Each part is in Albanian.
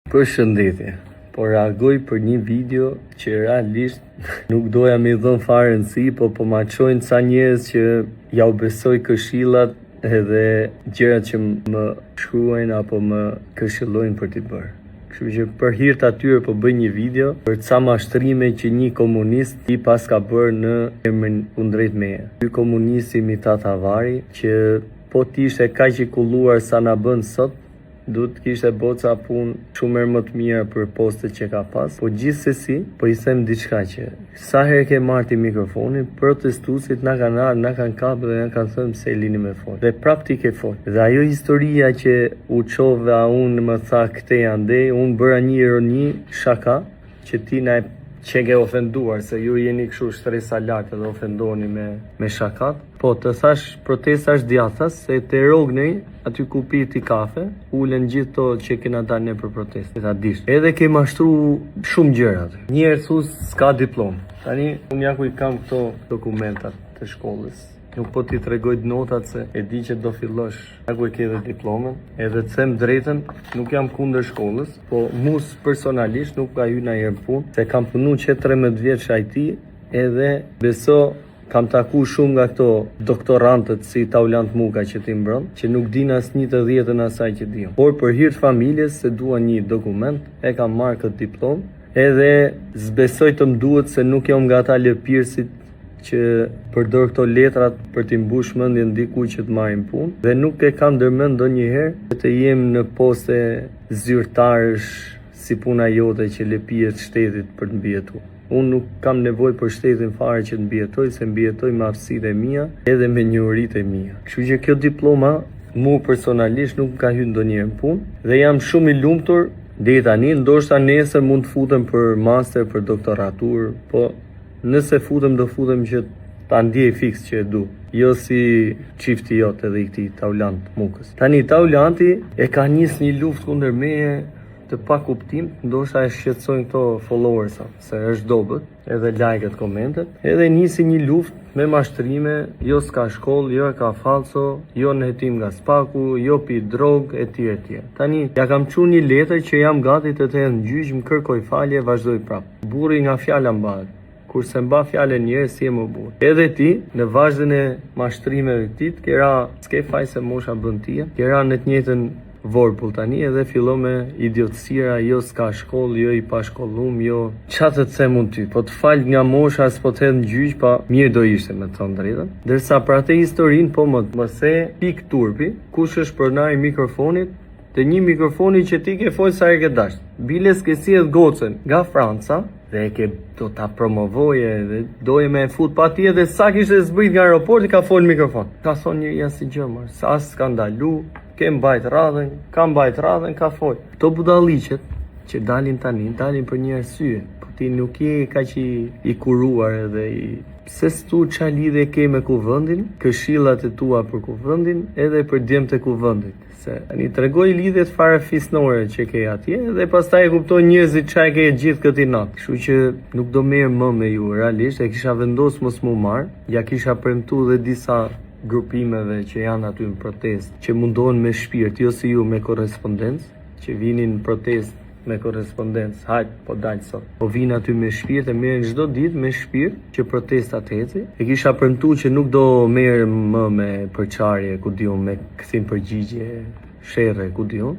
Përshëndetje, po reagoj për një video që realisht nuk doja me dhënë fare rëndësi, po ma çojnë ca njerëz që ja u besoj këshillat edhe gjërat që më shkruajnë apo më këshillojnë për t'i bërë. Kështu që për hir të atyre po bëj një video për ca mashtrime që një komunist i pas ka bërë në emrin kundrejt meje. Ky komunist imitat avari që po t'ishte kaq i kulluar sa na bën sot, duhet kishte boca punë shumë më të mira për postet që ka pas, po gjithsesi po i them diçka që sa herë ke marrë ti mikrofonin, protestuesit na kanë ardhur, na kanë kapur dhe na kanë thënë se lini me fol. Dhe prap ti ke fol. Dhe ajo historia që u çova unë më tha këte ande, unë bëra një ironi, shaka, që ti na që ke ofenduar, se ju jeni kështu shtresa lartë dhe ofendoni me shakat. Po, të thash protestash djathas, se te Rognej, aty ku piti kafe, ulen gjithë to që kena dalë ne për protestë, ta dish. Edhe ke mashtru shumë gjëra aty. Njerë thus s'ka diplom. Tani, unë ja ku i kam këto dokumentat të shkollës. Nuk po t'i tregoj notat se e di që do fillosh, ja ku e ke dhe diplomen, edhe të them drejtën, nuk jam kundër shkollës, po mus personalisht nuk ka hyr ndonjëherë në punë, se kam punu që 13 vjeç IT, edhe beso kam taku shumë nga këto doktorantët si Taulant Muka që ti mbrëm, që nuk din as 1/10 asaj që diun. Por për hir të familjes se dua një dokument, e kam marrë këtë diplom, edhe zbesoj të më duhet se nuk jam nga ata lëpirësit që përdor këto letrat për t'i mbush mendjen dikujt që të marrin punë, dhe nuk e kam ndërmend ndonjëherë të jem në poste zyrtarësh si puna jote që lëpihet shtetit për të mbijetuar. Unë nuk kam nevojë për shtetin fare që të mbijetoj, se mbijetoj me aftësitë e mia edhe me njohuritë e mia. Kështu që kjo diploma mu personalisht nuk ka hyrë ndonjëherë në punë dhe jam shumë i lumtur deri tani, ndoshta nesër mund të futem për master, për doktoratur, po nëse futem do futem që ta ndjej fiks që e du, jo si çifti jot edhe i këtij Taulant Mukës. Tani Taulanti e ka nis një luftë kundër meje të pa kuptim, ndoshta e shqetësojnë këto followersa, se është dobët, edhe like-et, komentet, edhe nisi një luftë me mashtrime, jo s'ka shkollë, jo e ka falso, jo në hetim nga spaku, jo pi drog, etj etj. Tani ja kam çuar një letër që jam gati të të hedh në gjyq, më kërkoj falje, vazhdoj prap. Burri nga fjala mbahet. Kurse mba fjalën njerëz si e më burr. Edhe ti, në vazhdën e mashtrimeve të tij, kera s'ke faj se mosha bën tia, kera në të njëjtën vorpull tani edhe fillo me idiotësira, jo s'ka shkollë, jo i pashkollum, jo çfarë të them unë ty, po të fal nga mosha s'po të hedh në gjyq, pa mirë do ishte me të thënë drejtën. Ndërsa për atë historinë po më the pik turpi, kush është pronari i mikrofonit, të një mikrofoni që ti ke fol sa herë ke dash. Biles ke sjell gocën nga Franca, dhe e ke do ta promovoje dhe doje me fut pa ti edhe sa kishte zbrit nga aeroporti ka fol mikrofon. Ka thonë një jashtë gjëmër, sa skandalu, ke mbajt radhën, ka mbajt radhën, ka fol. Këto budalliqet që dalin tani, dalin për një arsye, po ti nuk je kaq i kuruar edhe pse s'tu ç'a lidhje ke me kuvendin, këshillat e tua për kuvendin, edhe për djemt e kuvendit. Se tani tregoj lidhjet fare fisnore që ke atje dhe pastaj e kupton njerëzit ç'a ke gjithë këtë natë. Kështu që nuk do merr më me ju, realisht e kisha vendosur mos mu marr, ja kisha premtuar dhe disa grupimeve që janë aty në protestë, që mundohen me shpirt, jo si ju me korrespondencë, që vinin në protestë me korrespondencë, hajt, po dalë sot. Po vinë aty me shpirt e merren çdo ditë me shpirt që protestat eci. E kisha premtuar që nuk do merr më me përçarje, ku diun, me kthim përgjigje, sherrë, ku diun.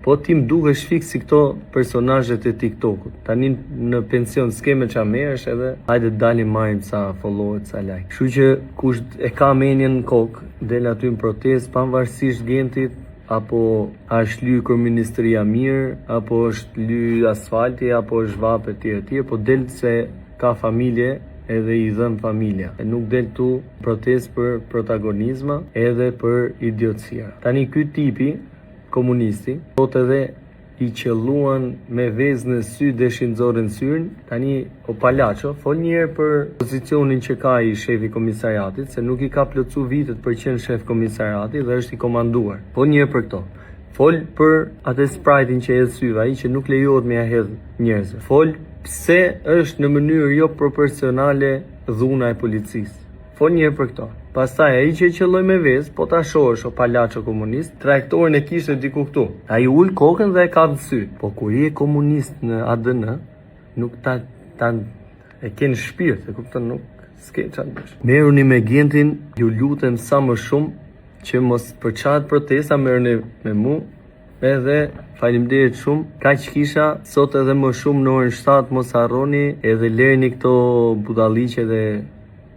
Po ti më dukesh fiks si këto personazhet e TikTokut. Tani në pension s'ke me ç'a merresh edhe hajde dalim marrim sa follower, sa like. Kështu që kush e ka menjen në kokë, del aty në protestë pavarësisht gentit, apo është ly kryeministria mirë, apo është ly asfalti, apo është vape etj, po del se ka familje edhe i dhën familja. E nuk del tu protestë për protagonizma edhe për idiotësia. Tani ky tipi komunisti, thot edhe i qelluan me vezë në sy deshin nxorën syrin. Tani o Palaço fol një herë për pozicionin që ka i shefi komisariatit, se nuk i ka plotsu vitet për qenë shef komisariati dhe është i komanduar. Fol një herë për këto. Fol për atë sprite-in që hedh syve ai që nuk lejohet me ja hedh njerëzve. Fol pse është në mënyrë jo proporcionale dhuna e policisë. Fol një herë për këto. Pastaj ai që qelloi me vezë, po ta shohësh o palaço komunist, trajektorin e kishte diku këtu. Ai ul kokën dhe e ka në sy. Po kur je komunist në ADN, nuk ta e ke në shpirt, e kupton, nuk s'ke çfarë bësh. Merruni me Gentin, ju lutem sa më shumë që mos përçahet protesta, merrni me mu. Edhe faleminderit shumë. Kaq kisha sot, edhe më shumë në orën 7 mos harroni, edhe lërni këto budalliqe dhe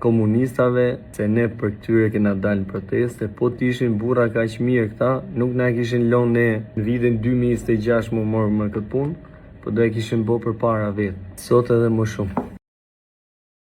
komunistave, se ne për këtyre kena dalë në proteste. Po t'ishin burra kaq mirë këta, nuk na kishin lënë ne në vitin 2026 më morë me këtë punë, po do e kishin bë përpara vetë. Sot edhe më shumë.